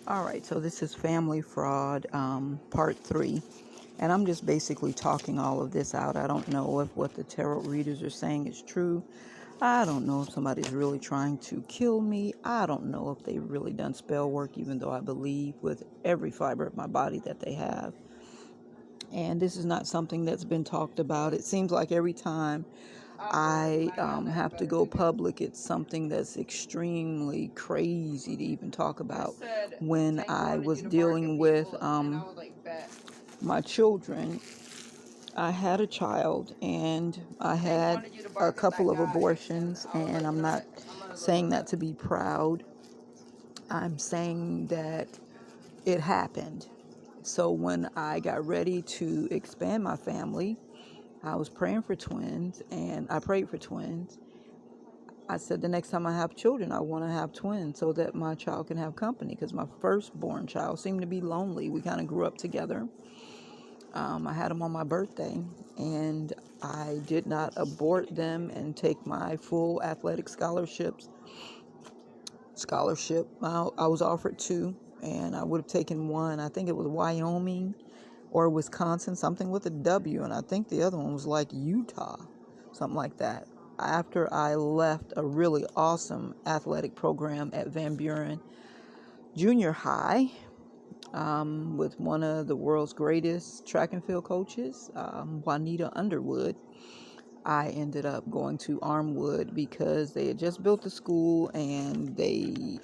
All right, so this is Family Fraud, part 3. And I'm just basically talking all of this out. I don't know if what the tarot readers are saying is true. I don't know if somebody's really trying to kill me. I don't know if they've really done spell work, even though I believe with every fiber of my body that they have. And this is not something that's been talked about. It seems like every time I have to go public, it's something that's extremely crazy to even talk about. When I was dealing with my children, I had a child and I had a couple of abortions, and I'm not saying that to be proud. I'm saying that it happened. So when I got ready to expand my family, I was praying for twins, and I prayed for twins. I said the next time I have children, I want to have twins so that my child can have company, because my firstborn child seemed to be lonely. We kind of grew up together. I had them on my birthday, and I did not abort them and take my full athletic scholarship. I was offered 2, and I would have taken one. I think it was Wyoming or Wisconsin, something with a W, and I think the other one was like Utah, something like that. After I left a really awesome athletic program at Van Buren Junior High, with one of the world's greatest track and field coaches, Juanita Underwood, I ended up going to Armwood because they had just built the school, and they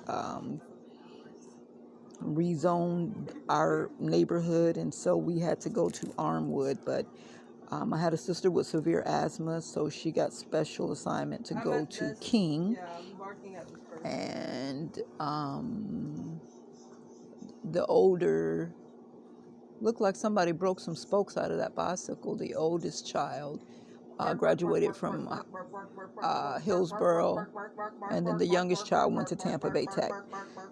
rezoned our neighborhood, and so we had to go to Armwood. But I had a sister with severe asthma, so she got special assignment to go to King. And the older, looked like somebody broke some spokes out of that bicycle. The oldest child graduated from Hillsboro, and then the youngest child went to Tampa Bay Tech.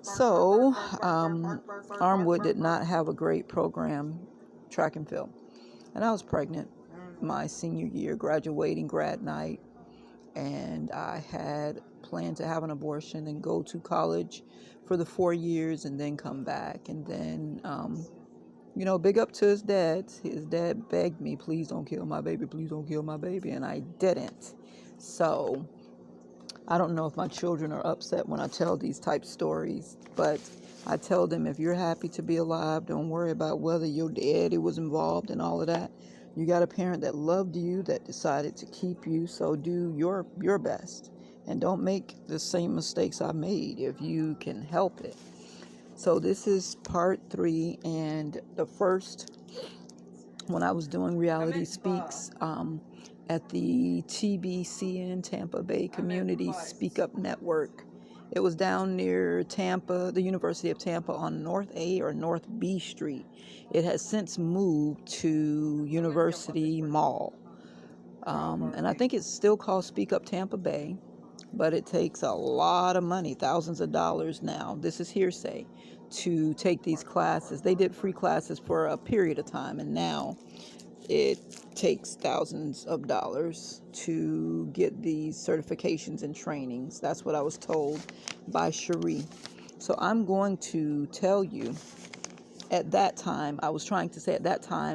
So Armwood did not have a great program, track and field. And I was pregnant my senior year, graduating grad night, and I had planned to have an abortion and go to college for the 4 years and then come back. And then, big up to his dad. His dad begged me, please don't kill my baby, please don't kill my baby, and I didn't. So I don't know if my children are upset when I tell these type stories, but I tell them, if you're happy to be alive, don't worry about whether your daddy was involved and all of that. You got a parent that loved you, that decided to keep you, so do your best. And don't make the same mistakes I made if you can help it. So this is part 3, and the first, when I was doing Reality Speaks at the TBCN, Tampa Bay Community Speak Up Network. It was down near Tampa, the University of Tampa, on North A or North B Street. It has since moved to University Mall. And I think it's still called Speak Up Tampa Bay, but it takes a lot of money, thousands of dollars now. This is hearsay, to take these classes. They did free classes for a period of time, and now it takes thousands of dollars to get these certifications and trainings. That's what I was told by Cherie. So I'm going to tell you, at that time,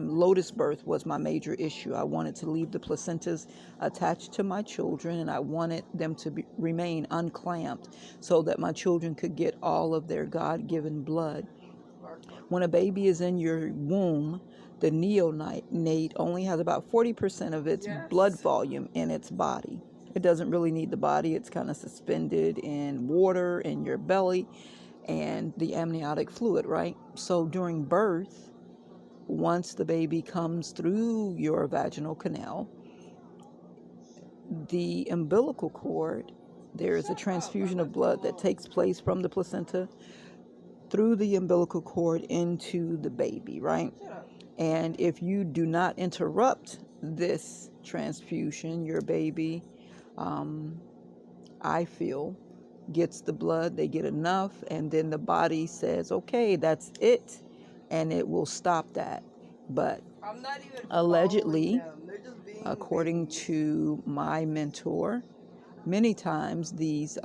Lotus birth was my major issue. I wanted to leave the placentas attached to my children, and I wanted them to remain unclamped so that my children could get all of their God-given blood. When a baby is in your womb, the neonate only has about 40% of its blood volume in its body. It doesn't really need the body. It's kind of suspended in water in your belly and the amniotic fluid, right? So during birth, once the baby comes through your vaginal canal, the umbilical cord, there is a transfusion of blood that takes place from the placenta through the umbilical cord into the baby, right? And if you do not interrupt this transfusion, your baby, I feel, gets the blood, they get enough, and then the body says, okay, that's it, and it will stop that. But allegedly, according to my mentor, many times these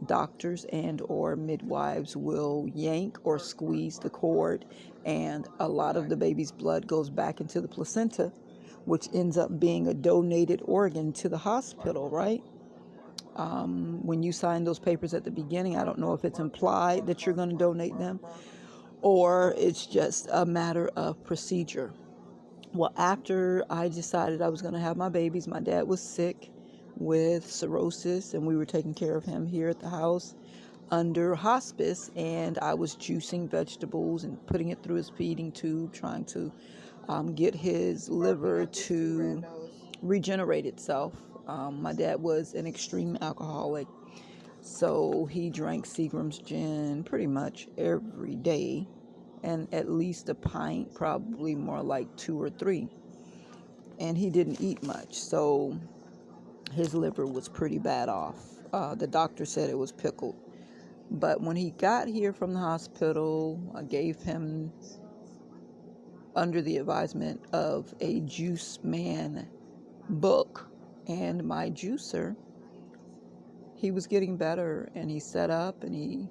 doctors and or midwives will yank or squeeze the cord, and a lot of the baby's blood goes back into the placenta, which ends up being a donated organ to the hospital, right? When you sign those papers at the beginning, I don't know if it's implied that you're going to donate them or it's just a matter of procedure. Well, after I decided I was going to have my babies, my dad was sick with cirrhosis, and we were taking care of him here at the house under hospice, and I was juicing vegetables and putting it through his feeding tube, trying to get his liver to regenerate itself. My dad was an extreme alcoholic, so he drank Seagram's gin pretty much every day, and at least a pint, probably more like 2 or 3. And he didn't eat much, so his liver was pretty bad off. The doctor said it was pickled. But when he got here from the hospital, I gave him, under the advisement of a Juice Man book and my juicer, he was getting better, and he set up and he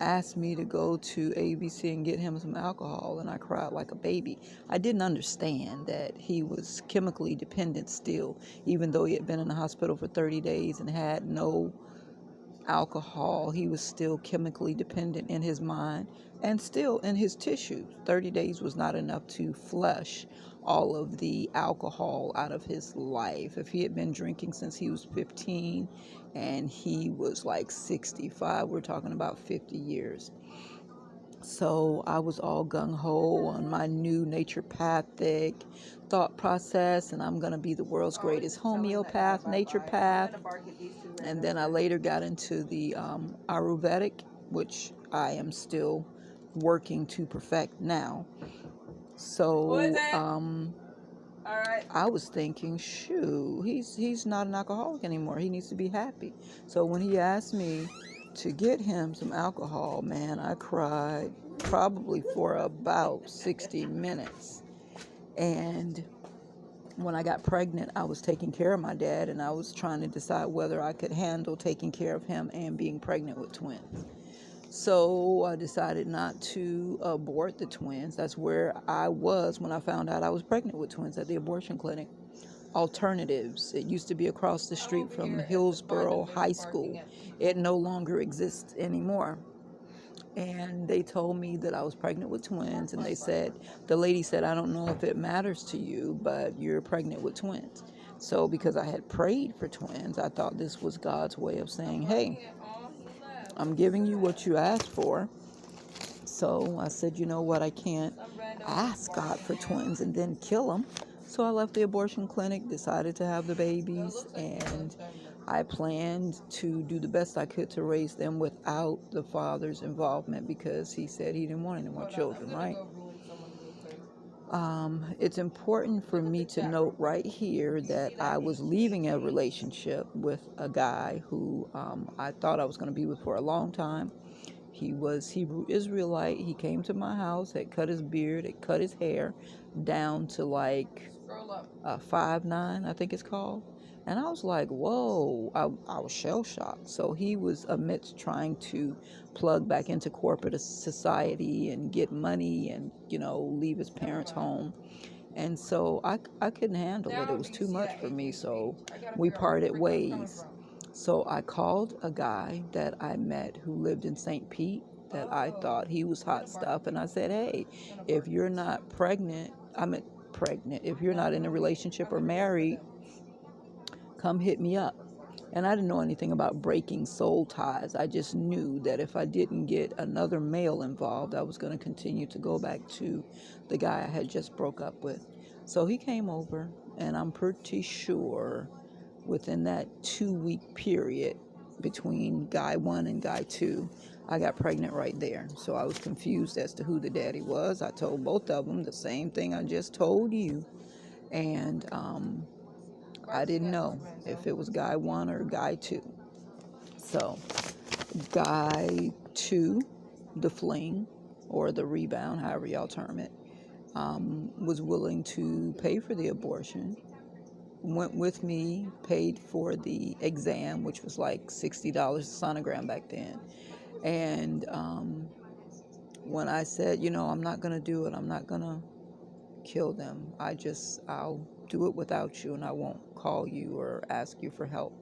asked me to go to ABC and get him some alcohol, and I cried like a baby. I didn't understand that he was chemically dependent still, even though he had been in the hospital for 30 days and had no alcohol. He was still chemically dependent in his mind and still in his tissues. 30 days was not enough to flush all of the alcohol out of his life. If he had been drinking since he was 15 and he was like 65, we're talking about 50 years. So I was all gung-ho on my new naturopathic thought process, and I'm going to be the world's greatest homeopath, naturopath. And then I later got into the Ayurvedic, which I am still working to perfect now. So I was thinking, shoot, he's not an alcoholic anymore. He needs to be happy. So when he asked me to get him some alcohol, man, I cried probably for about 60 minutes. And when I got pregnant, I was taking care of my dad, and I was trying to decide whether I could handle taking care of him and being pregnant with twins. So I decided not to abort the twins. That's where I was when I found out I was pregnant with twins, at the abortion clinic. Alternatives. It used to be across the street from Hillsborough High School. It no longer exists anymore. And they told me that I was pregnant with twins, and the lady said, I don't know if it matters to you, but you're pregnant with twins. So because I had prayed for twins, I thought this was God's way of saying, hey, I'm giving you what you asked for. So I said, you know what, I can't ask God for twins and then kill them. So I left the abortion clinic, decided to have the babies, and I planned to do the best I could to raise them without the father's involvement, because he said he didn't want any more children, right? It's important for me to note right here that I was leaving a relationship with a guy who I thought I was going to be with for a long time. He was Hebrew Israelite. He came to my house, had cut his beard, had cut his hair down to like 5'9", I think it's called. And I was like, whoa, I was shell-shocked. So he was amidst trying to plug back into corporate society and get money and, leave his parents home. And so I couldn't handle it. It was too much for me. So we parted ways. So I called a guy that I met who lived in St. Pete, that I thought he was hot stuff. And I said, hey, if you're not if you're not in a relationship or married, come hit me up. And I didn't know anything about breaking soul ties. I just knew that if I didn't get another male involved, I was going to continue to go back to the guy I had just broke up with. So he came over, and I'm pretty sure within that 2-week period between guy 1 and guy 2, I got pregnant right there. So I was confused as to who the daddy was. I told both of them the same thing I just told you. And I didn't know if it was guy 1 or guy 2. So guy 2, the fling or the rebound, however y'all term it, was willing to pay for the abortion. went with me, paid for the exam, which was like $60 sonogram back then. And when I said, I'm not going to do it, I'm not going to kill them. I'll do it without you, and I won't call you or ask you for help.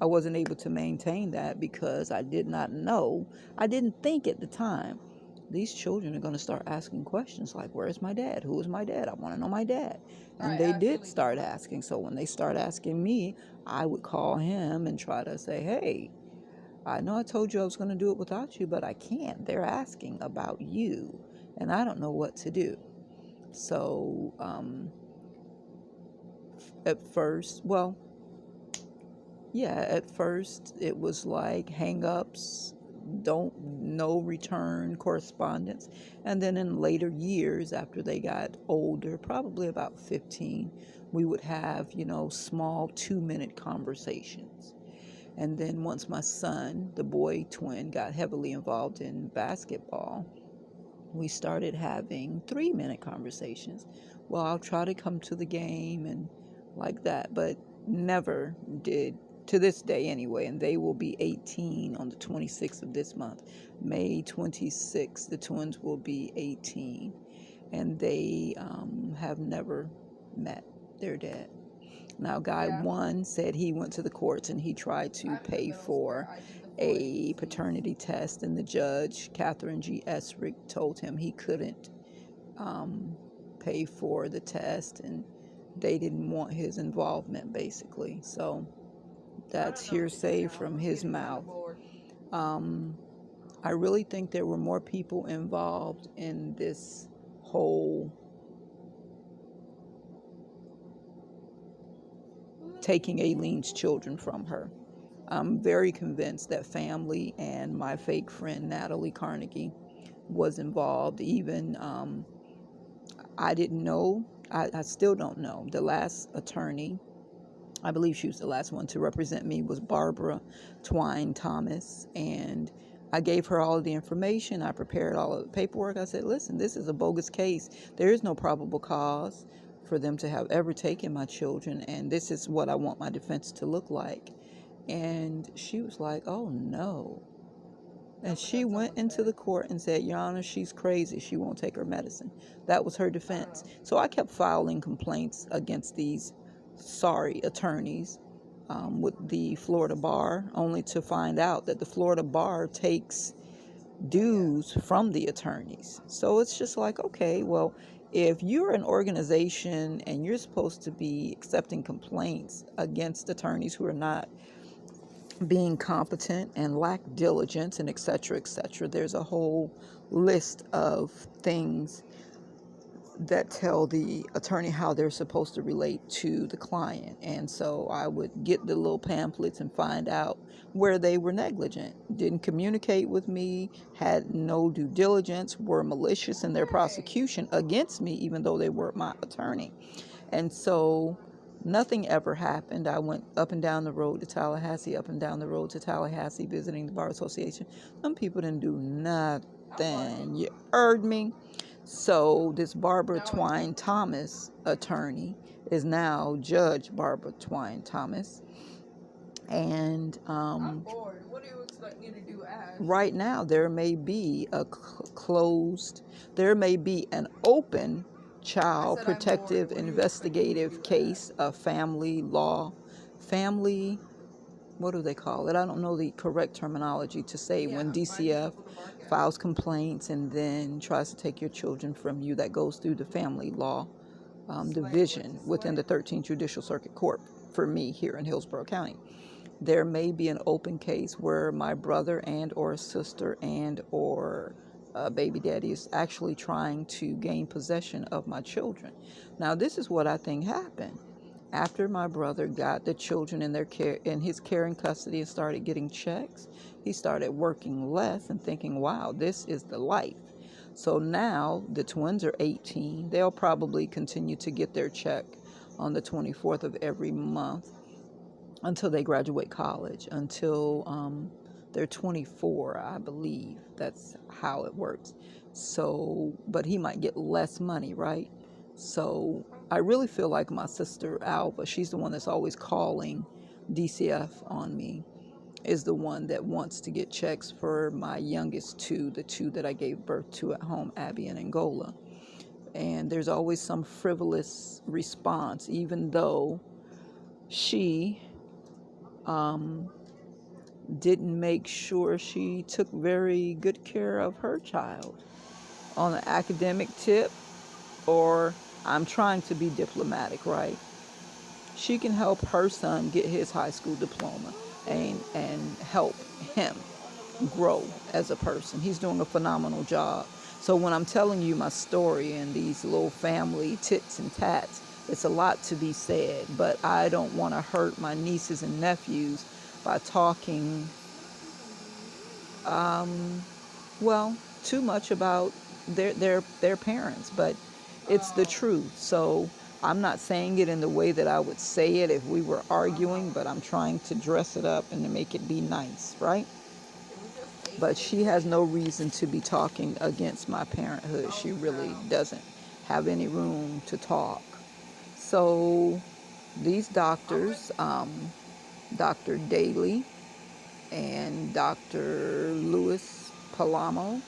I wasn't able to maintain that because I did not know. I didn't think at the time, these children are going to start asking questions like, where's my dad? Who is my dad? I want to know my dad. And they did start asking. So when they start asking me, I would call him and try to say, hey, I know I told you I was going to do it without you, but I can't. They're asking about you, and I don't know what to do. So at first it was like hang-ups, no return correspondence. And then in later years, after they got older, probably about 15, we would have, small 2-minute conversations. And then once my son, the boy twin, got heavily involved in basketball, we started having 3-minute conversations. Well, I'll try to come to the game and like that, but never did, to this day anyway. And they will be 18 on the 26th of this month. May 26th, the twins will be 18. And they have never met their dad. Now, guy one said he went to the courts and he tried to pay for a paternity test, and the judge, Catherine G. Esrick, told him he couldn't pay for the test, and they didn't want his involvement, basically. So that's hearsay from his mouth. I really think there were more people involved in this whole taking Alene's children from her. I'm very convinced that family and my fake friend Natalie Carnegie was involved. Even I didn't know, I still don't know. The last attorney, I believe she was the last one to represent me, was Barbara Twine Thomas, and I gave her all of the information. I prepared all of the paperwork. I said, listen, this is a bogus case. There is no probable cause for them to have ever taken my children, and this is what I want my defense to look like. And she was like, oh no. And she went into the court and said, Your Honor, she's crazy. She won't take her medicine. That was her defense. So I kept filing complaints against these sorry attorneys with the Florida bar, only to find out that the Florida bar takes dues from the attorneys. So it's just like, okay, well, if you're an organization and you're supposed to be accepting complaints against attorneys who are not being competent and lack diligence and et cetera, there's a whole list of things that tell the attorney how they're supposed to relate to the client. And so I would get the little pamphlets and find out where they were negligent, didn't communicate with me, had no due diligence, were malicious in their prosecution against me, even though they were my attorney. And so nothing ever happened. I went up and down the road to Tallahassee, visiting the Bar Association. Some people didn't do nothing. You heard me? So this Barbara Twine Thomas attorney is now Judge Barbara Twine Thomas. And what do you expect me to do? Right now there may be there may be an open child protective investigative case, a family, what do they call it? I don't know the correct terminology to say when DCF files complaints and then tries to take your children from you. That goes through the family law division within the 13th Judicial Circuit Court for me here in Hillsborough County. There may be an open case where my brother and or sister and or baby daddy is actually trying to gain possession of my children. Now, this is what I think happened. After my brother got the children in his care and custody and started getting checks, he started working less and thinking, wow, this is the life. So now the twins are 18. They'll probably continue to get their check on the 24th of every month until they graduate college, until they're 24, I believe. That's how it works. So, but he might get less money, right? So I really feel like my sister Alva, she's the one that's always calling DCF on me, is the one that wants to get checks for my youngest two, the two that I gave birth to at home, Abby and Angola. And there's always some frivolous response, even though she didn't make sure she took very good care of her child on an academic tip, or I'm trying to be diplomatic, right? She can help her son get his high school diploma and help him grow as a person. He's doing a phenomenal job. So when I'm telling you my story and these little family tits and tats, it's a lot to be said, but I don't want to hurt my nieces and nephews by talking, too much about their parents, but it's the truth. So I'm not saying it in the way that I would say it if we were arguing, but I'm trying to dress it up and to make it be nice, right? But she has no reason to be talking against my parenthood. She really doesn't have any room to talk. So these doctors, Dr. Daly and Dr. Luis Palamo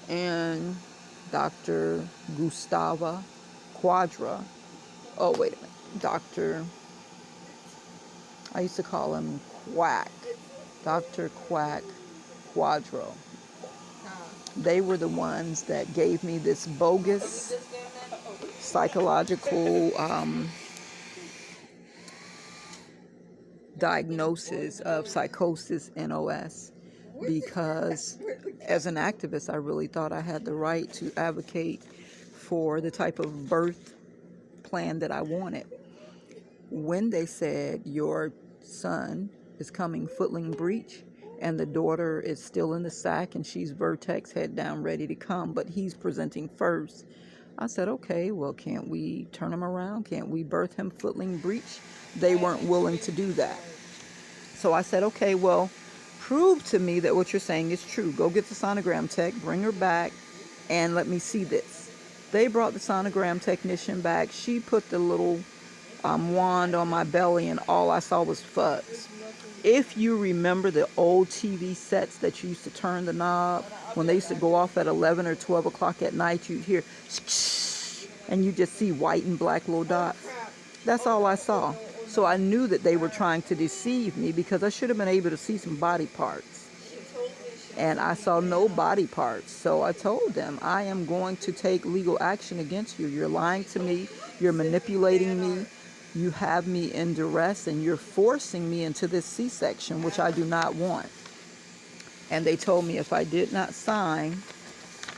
and Dr. Gustava Quadra. Oh, wait a minute. I used to call him Quack. Dr. Quack Quadro. They were the ones that gave me this bogus psychological diagnosis of psychosis NOS, because as an activist, I really thought I had the right to advocate for the type of birth plan that I wanted. When they said your son is coming footling breech and the daughter is still in the sack and she's vertex, head down, ready to come, but he's presenting first, I said, okay, well, can't we turn him around? Can't we birth him footling breech? They weren't willing to do that. So I said, okay, well, prove to me that what you're saying is true. Go get the sonogram tech, bring her back, and let me see this. They brought the sonogram technician back. She put the little wand on my belly, and all I saw was fuzz. If you remember the old TV sets that you used to turn the knob, when they used to go off at 11 or 12 o'clock at night, you'd hear, and you just see white and black little dots. That's all I saw. So I knew that they were trying to deceive me, because I should have been able to see some body parts. And I saw no body parts. So I told them, I am going to take legal action against you. You're lying to me. You're manipulating me. You have me in duress, and you're forcing me into this C-section, which I do not want. And they told me if I did not sign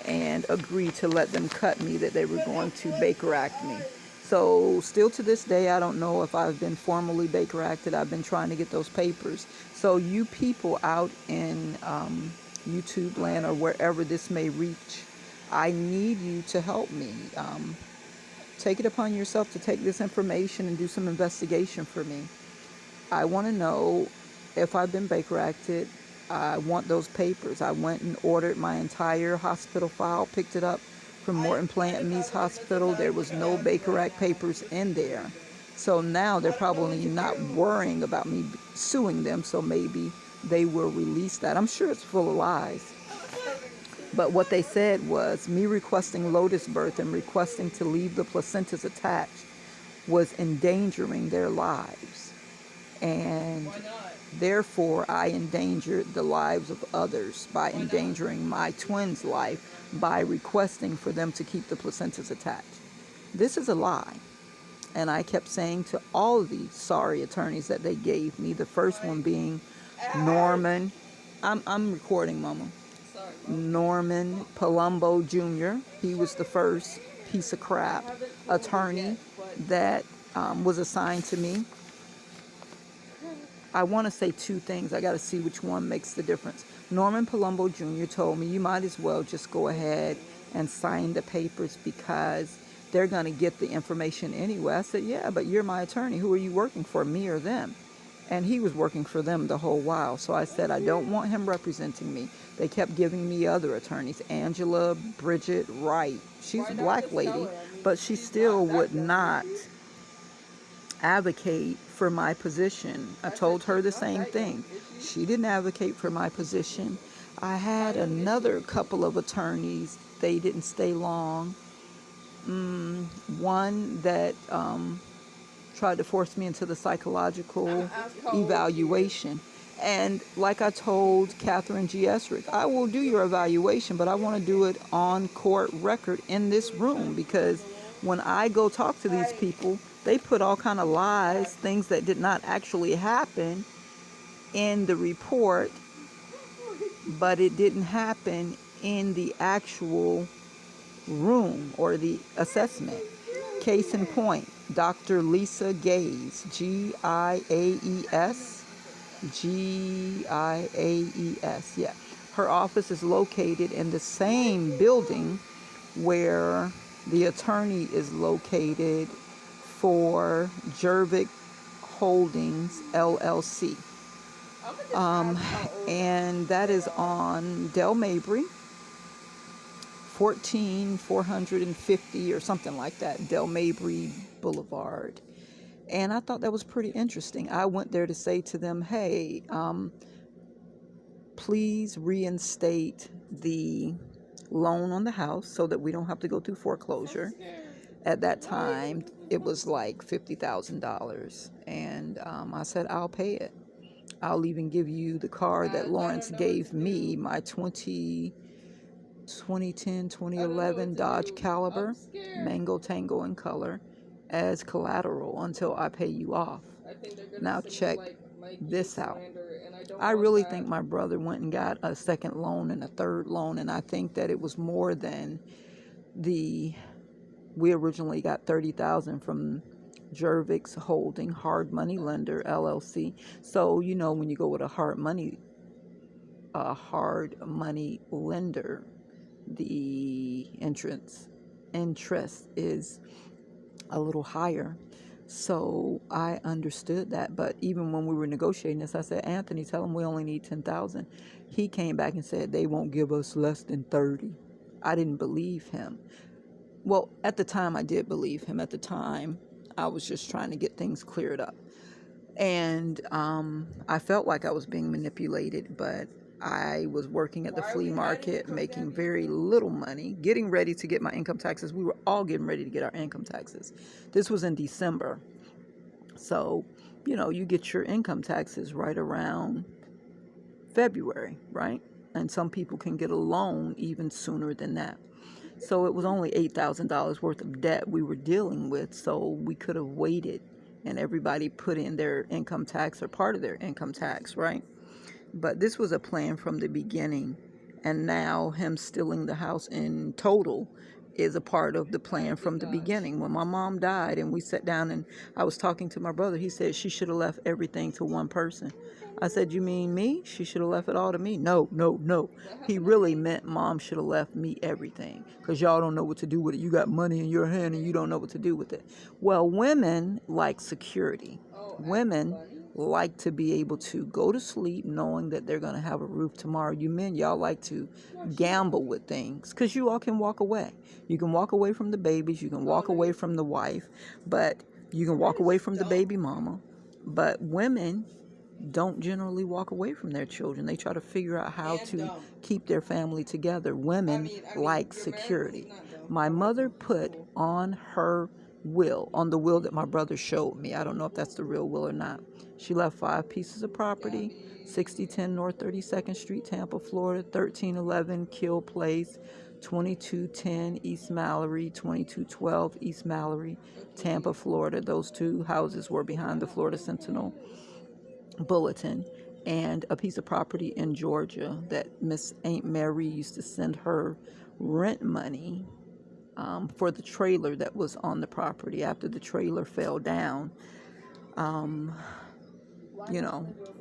and agree to let them cut me, that they were going to Baker Act me. So still to this day, I don't know if I've been formally Baker Acted. I've been trying to get those papers. So you people out in YouTube land or wherever this may reach, I need you to help me. Take it upon yourself to take this information and do some investigation for me. I want to know if I've been Baker Acted. I want those papers. I went and ordered my entire hospital file, picked it up from Morton Plant Mees Hospital. There was no Baker Act papers in there. So now they're probably not worrying about me suing them, so maybe they will release that. I'm sure it's full of lies. But what they said was me requesting lotus birth and requesting to leave the placentas attached was endangering their lives. And therefore, I endangered the lives of others by endangering my twins' life by requesting for them to keep the placentas attached. This is a lie. And I kept saying to all the sorry attorneys that they gave me, the first one being Norman, I'm recording, Mama. Norman Palumbo Jr. He was the first piece of crap attorney that was assigned to me. I want to say two things. I got to see which one makes the difference. Norman Palumbo Jr. told me, you might as well just go ahead and sign the papers because they're going to get the information anyway. I said, yeah, but you're my attorney. Who are you working for, me or them? And he was working for them the whole while. So I said, I don't want him representing me. They kept giving me other attorneys. Angela Bridget Wright. She's a black lady, but she still would not advocate for my position. I told her the same thing. She didn't advocate for my position. I had another couple of attorneys. They didn't stay long. One that tried to force me into the psychological evaluation. And like I told Catherine G. Esrick, I will do your evaluation, but I want to do it on court record in this room, because when I go talk to these people, they put all kind of lies, things that did not actually happen in the report, but it didn't happen in the actual room or the assessment. Case in point, Dr. Lisa Gaze, Giaes, Giaes, yeah. Her office is located in the same building where the attorney is located for Jervik Holdings, LLC. And that is on Del Mabry, 14450 or something like that, Del Mabry Boulevard. And I thought that was pretty interesting. I went there to say to them, hey, please reinstate the loan on the house so that we don't have to go through foreclosure. At that time, it was like $50,000. And I said, I'll pay it. I'll even give you the car that Lawrence gave me, my 2010-2011 Dodge Caliber, Mango Tango in color, as collateral until I pay you off. Now check this out. I really think my brother went and got a second loan and a third loan, and I think that it was more than we originally got $30,000 from Jervik's Holding Hard Money Lender LLC. So when you go with a hard money lender, the interest is a little higher. So I understood that. But even when we were negotiating this, I said, Anthony, tell them we only need $10,000. He came back and said they won't give us less than 30. I didn't believe him. Well, at the time I did believe him. At the time I was just trying to get things cleared up. And I felt like I was being manipulated, but I was working at the flea market, making very little money, getting ready to get my income taxes. We were all getting ready to get our income taxes. This was in December. So, you get your income taxes right around February, right? And some people can get a loan even sooner than that. So it was only $8,000 worth of debt we were dealing with, so we could have waited and everybody put in their income tax or part of their income tax, right? But this was a plan from the beginning, and now him stealing the house in total is a part of the plan from the beginning. When my mom died and we sat down and I was talking to my brother, he said she should have left everything to one person. I said, you mean me? She should have left it all to me? No. He really meant mom should have left me everything, because y'all don't know what to do with it. You got money in your hand and you don't know what to do with it. Well, women like security. Women like to be able to go to sleep knowing that they're going to have a roof tomorrow. You men, y'all like to gamble with things because you all can walk away. You can walk away from the babies. You can walk away from the wife, but you can walk away from the baby mama. But women don't generally walk away from their children. They try to figure out how to keep their family together. Women like security. My mother put on her will, on the will that my brother showed me, I don't know if that's the real will or not, she left 5 pieces of property, 6010 North 32nd Street, Tampa, Florida, 1311 Kill Place, 2210 East Mallory, 2212 East Mallory, Tampa, Florida. Those 2 houses were behind the Florida Sentinel Bulletin, and a piece of property in Georgia that Miss Aunt Mary used to send her rent money for the trailer that was on the property. After the trailer fell down,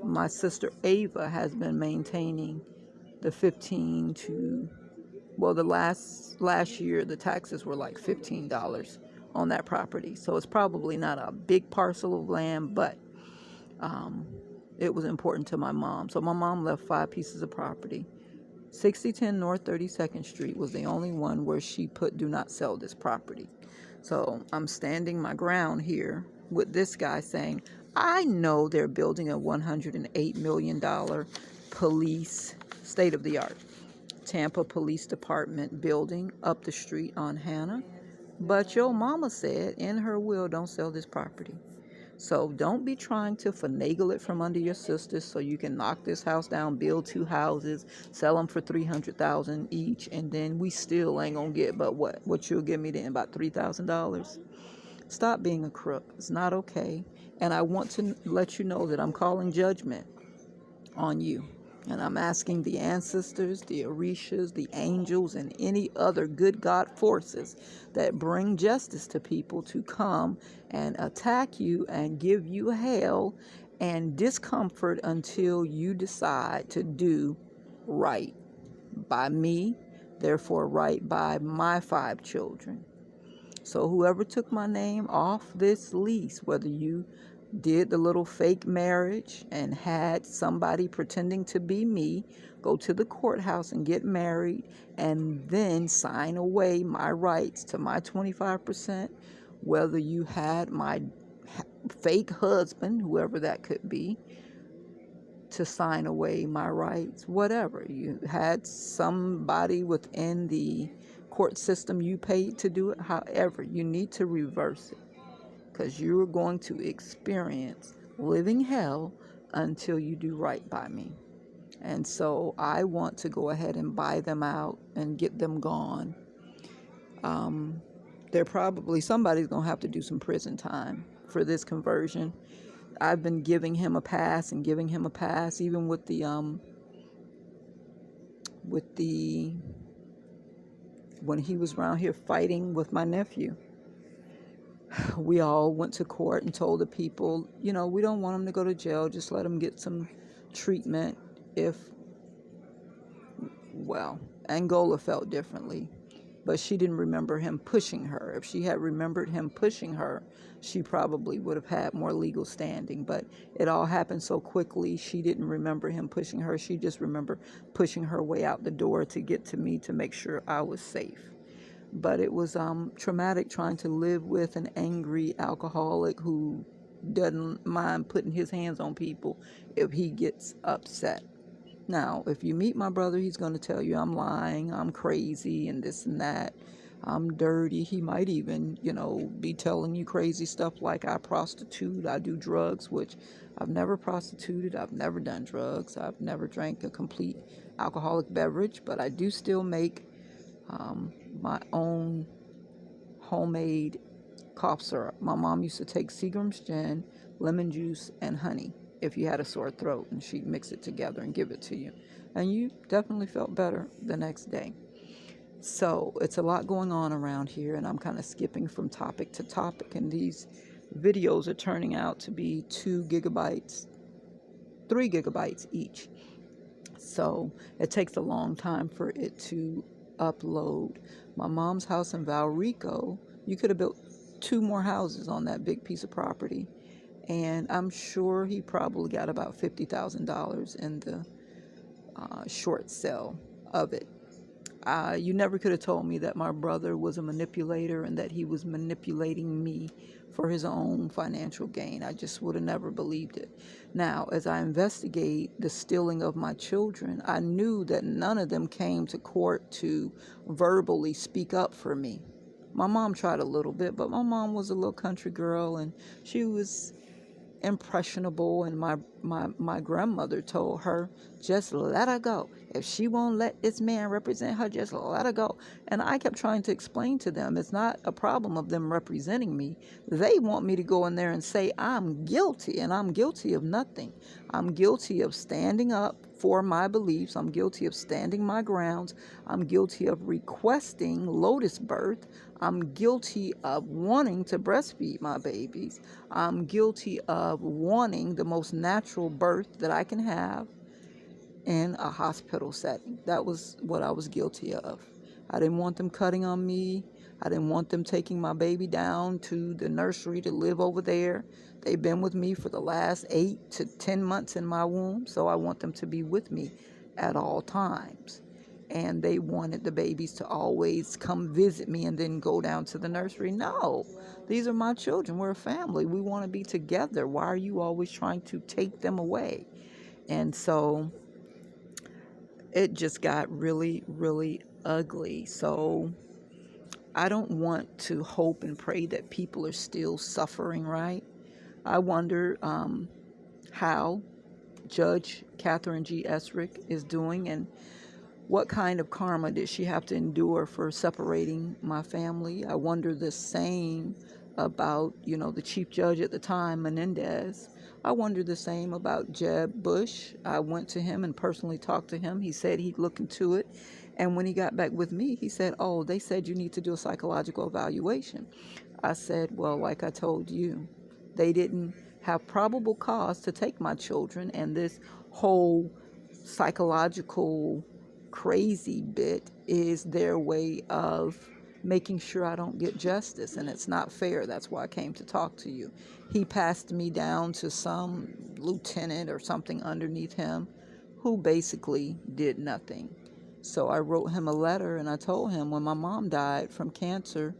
my sister Ava has been maintaining the the last year the taxes were like $15 on that property. So it's probably not a big parcel of land, but it was important to my mom. So my mom left 5 pieces of property. 6010 North 32nd Street was the only one where she put do not sell this property. So I'm standing my ground here with this guy saying, I know they're building a $108 million police, state-of-the-art Tampa Police Department building up the street on Hannah. But your mama said in her will, don't sell this property. So don't be trying to finagle it from under your sisters so you can knock this house down, build 2 houses, sell them for $300,000 each, and then we still ain't gonna get but what you'll give me then, about $3,000. Stop being a crook. It's not okay. And I want to let you know that I'm calling judgment on you. And I'm asking the ancestors, the Orishas, the angels, and any other good God forces that bring justice to people to come and attack you and give you hell and discomfort until you decide to do right by me, therefore right by my 5 children. So whoever took my name off this lease, whether you did the little fake marriage and had somebody pretending to be me go to the courthouse and get married and then sign away my rights to my 25%, whether you had my fake husband, whoever that could be, to sign away my rights, whatever. You had somebody within the court system you paid to do it. However, you need to reverse it, because you're going to experience living hell until you do right by me. And so I want to go ahead and buy them out and get them gone. They're probably, somebody's going to have to do some prison time for this conversion. I've been giving him a pass and giving him a pass, even with the when he was around here fighting with my nephew. We all went to court and told the people, we don't want him to go to jail. Just let him get some treatment. Angola felt differently, but she didn't remember him pushing her. If she had remembered him pushing her, she probably would have had more legal standing. But it all happened so quickly, she didn't remember him pushing her. She just remembered pushing her way out the door to get to me to make sure I was safe. But it was traumatic trying to live with an angry alcoholic who doesn't mind putting his hands on people if he gets upset. Now, if you meet my brother, he's going to tell you I'm lying, I'm crazy, and this and that. I'm dirty. He might even, be telling you crazy stuff like I prostitute, I do drugs, which I've never prostituted, I've never done drugs, I've never drank a complete alcoholic beverage, but I do still make my own homemade cough syrup. My mom used to take Seagram's gin, lemon juice, and honey if you had a sore throat, and she'd mix it together and give it to you. And you definitely felt better the next day. So it's a lot going on around here, and I'm kind of skipping from topic to topic, and these videos are turning out to be 2 gigabytes, 3 gigabytes each. So it takes a long time for it to upload. My mom's house in Valrico, you could have built 2 more houses on that big piece of property, and I'm sure he probably got about $50,000 in the short sale of it. You never could have told me that my brother was a manipulator and that he was manipulating me for his own financial gain. I just would have never believed it. Now, as I investigate the stealing of my children, I knew that none of them came to court to verbally speak up for me. My mom tried a little bit, but my mom was a little country girl, and she was impressionable, and my grandmother told her, just let her go. If she won't let this man represent her, just let her go. And I kept trying to explain to them, it's not a problem of them representing me. They want me to go in there and say I'm guilty, and I'm guilty of nothing. I'm guilty of standing up for my beliefs. I'm guilty of standing my grounds. I'm guilty of requesting Lotus birth. I'm guilty of wanting to breastfeed my babies. I'm guilty of wanting the most natural birth that I can have in a hospital setting. That was what I was guilty of. I didn't want them cutting on me. I didn't want them taking my baby down to the nursery to live over there. They've been with me for the last 8 to 10 months in my womb, so I want them to be with me at all times. And they wanted the babies to always come visit me and then go down to the nursery. No, these are my children. We're a family. We want to be together. Why are you always trying to take them away? And so it just got really, really ugly. So I don't want to hope and pray that people are still suffering, right? I wonder how Judge Catherine G. Esrick is doing, and what kind of karma did she have to endure for separating my family? I wonder the same about, the chief judge at the time, Menendez. I wonder the same about Jeb Bush. I went to him and personally talked to him. He said he'd look into it. And when he got back with me, he said, oh, they said you need to do a psychological evaluation. I said, well, like I told you, they didn't have probable cause to take my children, and this whole psychological crazy bit is their way of making sure I don't get justice, and it's not fair. That's why I came to talk to you. He passed me down to some lieutenant or something underneath him who basically did nothing. So I wrote him a letter, and I told him when my mom died from cancer,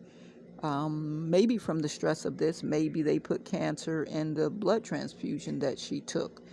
maybe from the stress of this, maybe they put cancer in the blood transfusion that she took.